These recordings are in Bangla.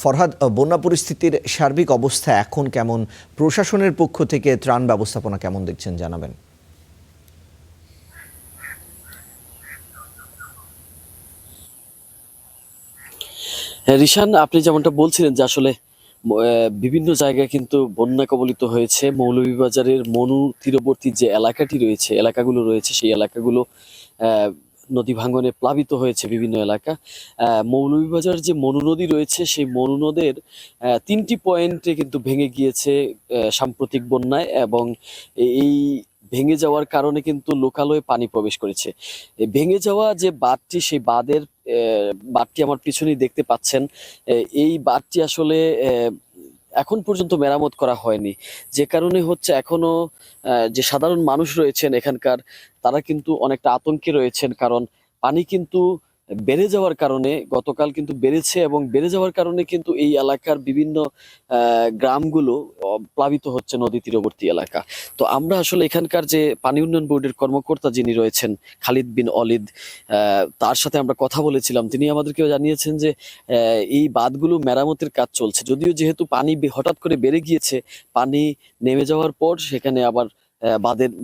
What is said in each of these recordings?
ফরহাদ, বন্যা পরিস্থিতির সার্বিক অবস্থা এখন কেমন? প্রশাসনের পক্ষ থেকে ত্রাণ ব্যবস্থাপনা কেমন দেখছেন জানাবেন। রিশান, আপনি যেমনটা বলছিলেন যে আসলে বিভিন্ন জায়গায় কিন্তু বন্যা কবলিত হয়েছে। মৌলভীবাজারের মনু তীরবর্তী যে এলাকাগুলো রয়েছে সেই এলাকাগুলো নদী ভাঙ্গনে প্লাবিত হয়েছে বিভিন্ন এলাকা। মৌলভীবাজার যে মনু নদী রয়েছে সেই মনু নদের 3টি পয়েন্টে কিন্তু ভেঙে গিয়েছে সাম্প্রতিক বন্যায়, এবং এই ভেঙে যাওয়ার কারণে কিন্তু লোকালয়ে পানি প্রবেশ করেছে। এই ভেঙে যাওয়া যে বাঁধটি, সেই বাঁধটি আমার পিছনেই দেখতে পাচ্ছেন। এই বাঁধটি আসলে এখন পর্যন্ত মেরামত করা হয়নি, যে কারণে হচ্ছে এখনো যে সাধারণ মানুষ রয়েছেন এখানকার, তারা কিন্তু অনেকটা আতঙ্কে রয়েছেন। কারণ পানি কিন্তু বেড়ে যাওয়ার কারণে, গতকাল কিন্তু বেড়েছে, এবং বেড়ে যাওয়ার কারণে কিন্তু এই এলাকার বিভিন্ন গ্রামগুলো প্লাবিত হচ্ছে, নদী তীরবর্তী এলাকা। তো আমরা আসলে এখানকার যে পানি উন্নয়ন বোর্ডের কর্মকর্তা যিনি রয়েছেন, খালিদ বিন অলিদ, তার সাথে আমরা কথা বলেছিলাম। তিনি আমাদেরকে জানিয়েছেন যে এই বাঁধগুলো মেরামতের কাজ চলছে, যদিও যেহেতু পানি হঠাৎ করে বেড়ে গিয়েছে, পানি নেমে যাওয়ার পর সেখানে আবার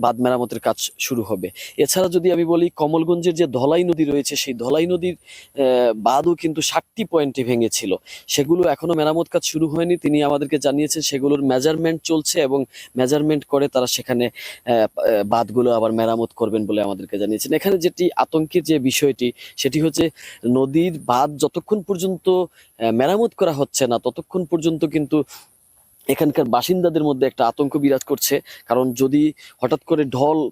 বাঁধ মেরামতের কাজ শুরু হবে। এছাড়া যদি আমি বলি, কমলগঞ্জের যে ধলাই নদী রয়েছে, সেই ধলাই নদীর বাঁধও কিন্তু 7টি পয়েন্টে ভেঙেছিল, সেগুলো এখনো মেরামত কাজ শুরু হয়নি। তিনি আমাদেরকে জানিয়েছেন সেগুলোর মেজারমেন্ট চলছে, এবং মেজারমেন্ট করে তারা সেখানে বাঁধগুলো আবার মেরামত করবেন বলে আমাদেরকে জানিয়েছেন। এখানে যেটি আতঙ্কের যে বিষয়টি, সেটি হচ্ছে নদীর বাঁধ যতক্ষণ পর্যন্ত মেরামত করা হচ্ছে না, ততক্ষণ পর্যন্ত কিন্তু এখানকার বাসিন্দাদের মধ্যে একটা আতঙ্ক বিরাজ করছে। কারণ যদি হঠাৎ করে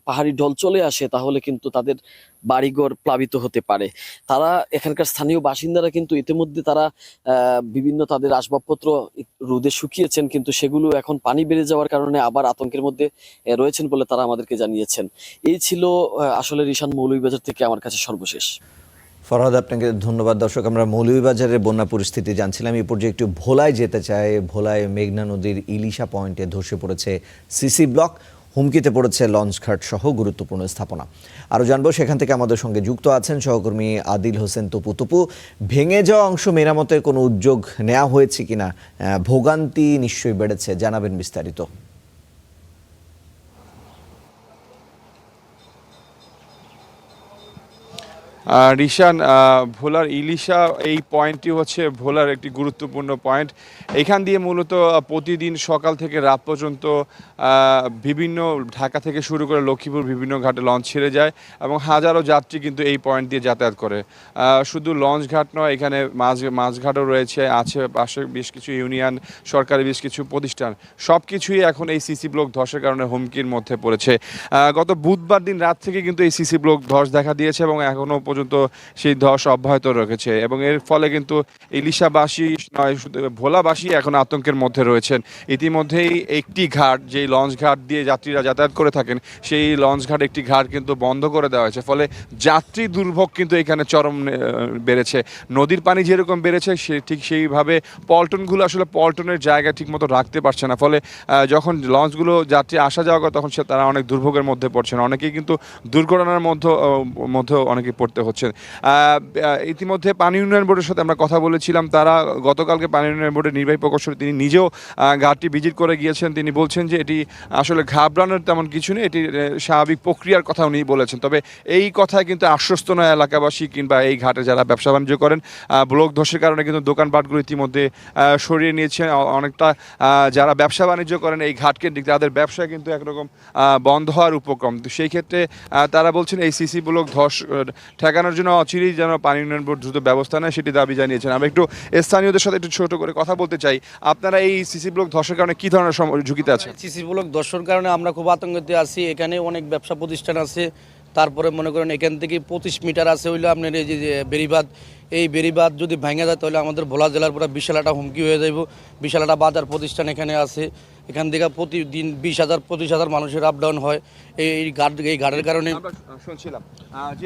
পাহাড়ি ঢল চলে আসে, তাহলে কিন্তু তাদের বাড়িঘর প্লাবিত হতে পারে। তারা, এখানকার স্থানীয় বাসিন্দারা কিন্তু ইতিমধ্যে তারা বিভিন্ন তাদের আসবাবপত্র রোদে শুকিয়েছেন, কিন্তু সেগুলো এখন পানি বেড়ে যাওয়ার কারণে আবার আতঙ্কের মধ্যে রয়েছেন বলে তারা আমাদেরকে জানিয়েছেন। এই ছিল আসলে রিশান, মৌলভীবাজার থেকে আমার কাছে সর্বশেষ। ফরহাদ, আপনাকে ধন্যবাদ। দর্শক, আমরা মৌলভীবাজারের বন্যা পরিস্থিতি জানছিলাম। এই পর্যায়ে একটু ভোলায় যেতে চাই। ভোলায় মেঘনা নদীর ইলিশা পয়েন্টে ধসে পড়েছে সিসি ব্লক, হুমকিতে পড়েছে লঞ্চঘাট সহ গুরুত্বপূর্ণ স্থাপনা। আরও জানবো, সেখান থেকে আমাদের সঙ্গে যুক্ত আছেন সহকর্মী আদিল হোসেন তপু। ভেঙে যাওয়া অংশ মেরামতের কোনো উদ্যোগ নেওয়া হয়েছে কিনা? ভোগান্তি নিশ্চয়ই বেড়েছে, জানাবেন বিস্তারিত। রিশান, ভোলার ইলিশা এই পয়েন্টটি হচ্ছে ভোলার একটি গুরুত্বপূর্ণ পয়েন্ট। এখান দিয়ে মূলত প্রতিদিন সকাল থেকে রাত পর্যন্ত বিভিন্ন ঢাকা থেকে শুরু করে লক্ষ্মীপুর বিভিন্ন ঘাটে লঞ্চ ছেড়ে যায়, এবং হাজারো যাত্রী কিন্তু এই পয়েন্ট দিয়ে যাতায়াত করে। শুধু লঞ্চ ঘাট নয়, এখানে মাছঘাটও রয়েছে, আছে পাশে বেশ কিছু ইউনিয়ন, সরকারি বেশ কিছু প্রতিষ্ঠান, সব কিছুই এখন এই সিসি ব্লক ধসের কারণে হুমকির মধ্যে পড়েছে। গত বুধবার দিন রাত থেকে কিন্তু এই সিসি ব্লক ধস দেখা দিয়েছে, এবং এখনও পর্যন্ত সেই ধস অব্যাহত রেখেছে, এবং এর ফলে কিন্তু ইলিশাবাসী নয়, শুধু ভোলাবাসী এখন আতঙ্কের মধ্যে রয়েছেন। ইতিমধ্যেই একটি ঘাট, যেই লঞ্চ ঘাট দিয়ে যাত্রীরা যাতায়াত করে থাকেন, সেই লঞ্চ ঘাট একটি ঘাট কিন্তু বন্ধ করে দেওয়া হয়েছে, ফলে যাত্রী দুর্ভোগ কিন্তু এখানে চরম বেড়েছে। নদীর পানি যেরকম বেড়েছে, ঠিক সেইভাবে পল্টনগুলো আসলে পল্টনের জায়গা ঠিকমতো রাখতে পারছে না, ফলে যখন লঞ্চগুলো যাত্রী আসা যাওয়া করে, তখন তারা অনেক দুর্ভোগের মধ্যে পড়ছেন। অনেকেই কিন্তু দুর্ঘটনার মধ্যেও অনেকেই পড়তে হচ্ছে। ইতিমধ্যে পানি উন্নয়ন বোর্ডের সাথে আমরা কথা বলেছিলাম। তারা গতকালকে পানি উন্নয়ন বোর্ডের নির্বাহী প্রকৌশলী, তিনি নিজেও ঘাটটি ভিজিট করে গিয়েছেন। তিনি বলছেন যে এটি আসলে ঘাবড়ানোর তেমন কিছু নেই, এটি স্বাভাবিক প্রক্রিয়ার কথা উনি বলেছেন। তবে এই কথায় কিন্তু আশ্বস্ত নয় এলাকাবাসী কিংবা এই ঘাটে যারা ব্যবসা বাণিজ্য করেন। ব্লক ধসের কারণে কিন্তু দোকানপাটগুলো ইতিমধ্যে সরিয়ে নিয়েছেন অনেকটা। যারা ব্যবসা বাণিজ্য করেন এই ঘাট কেন্দ্রিক, তাদের ব্যবসা কিন্তু একরকম বন্ধ হওয়ার উপক্রম। তো সেই ক্ষেত্রে তারা বলছেন এই সিসি ব্লক ধস ঠেকানোর জন্য অচিরেই যেন পানি উন্নয়ন বোর্ড দ্রুত ব্যবস্থা নেয়, সেটি দাবি জানিয়েছেন। আমরা একটু স্থানীয়দের সাথে একটু ছোট করে কথা বলতে চাই। আপনারা এই সিসি ব্লক ধসের কারণে কি ধরনের ঝুঁকিতে আছেন? সিসি ব্লক ধসের কারণে আমরা খুব আতঙ্কিত আছি। এখানে অনেক ব্যবসা প্রতিষ্ঠান আছে, তারপরে মনে করেন এখান থেকে 25 মিটার আছে হইলো আপনার এই যে বেড়িবাঁধ। এই বেড়িবাঁধ যদি ভেঙে যায়, তাহলে আমাদের ভোলা জেলার পুরো বিশাল একটা হুমকি হয়ে যাইব। বিশাল একটা বাজার প্রতিষ্ঠান এখানে আছে, এখান থেকে প্রতিদিন 20,000-25,000 মানুষের আপ ডাউন হয় এই ঘাটের কারণে।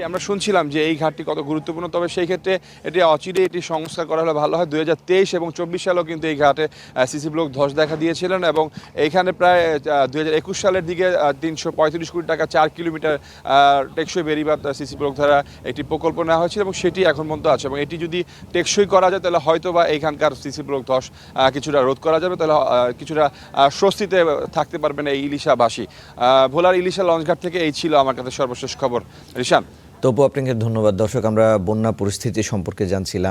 আমরা শুনছিলাম যে এই ঘাটটি কত গুরুত্বপূর্ণ, তবে সেই ক্ষেত্রে এটি অচিরে এটি সংস্কার করা হলে ভালো হয়। 2023 এবং 24 সালেও কিন্তু এই ঘাটে সিসি ব্লক ধস দেখা দিয়েছিলেন, এবং এইখানে প্রায় 2021 সালের দিকে 335 কোটি টাকা 4 কিলোমিটার টেকসই বেড়িবাঁধ সিসি ব্লক দ্বারা একটি প্রকল্প নেওয়া হয়েছিল, এবং সেটি এখন পর্যন্ত আছে। এবং এটি যদি টেকসই করা যায় তাহলে হয়তো বা এইখানকার সিসি ব্লক ধস কিছুটা রোধ করা যাবে, তাহলে কিছুটা স্বস্তিতে থাকতে পারবেন এই ইলিশাবাসী। ভোলার ইলিশা লঞ্চঘাট থেকে এই ছিল আমার কাছে সর্বশেষ খবর। রিশান। তবু আপনাকে ধন্যবাদ। দর্শক, আমরা বন্যা পরিস্থিতি সম্পর্কে জানছিলাম।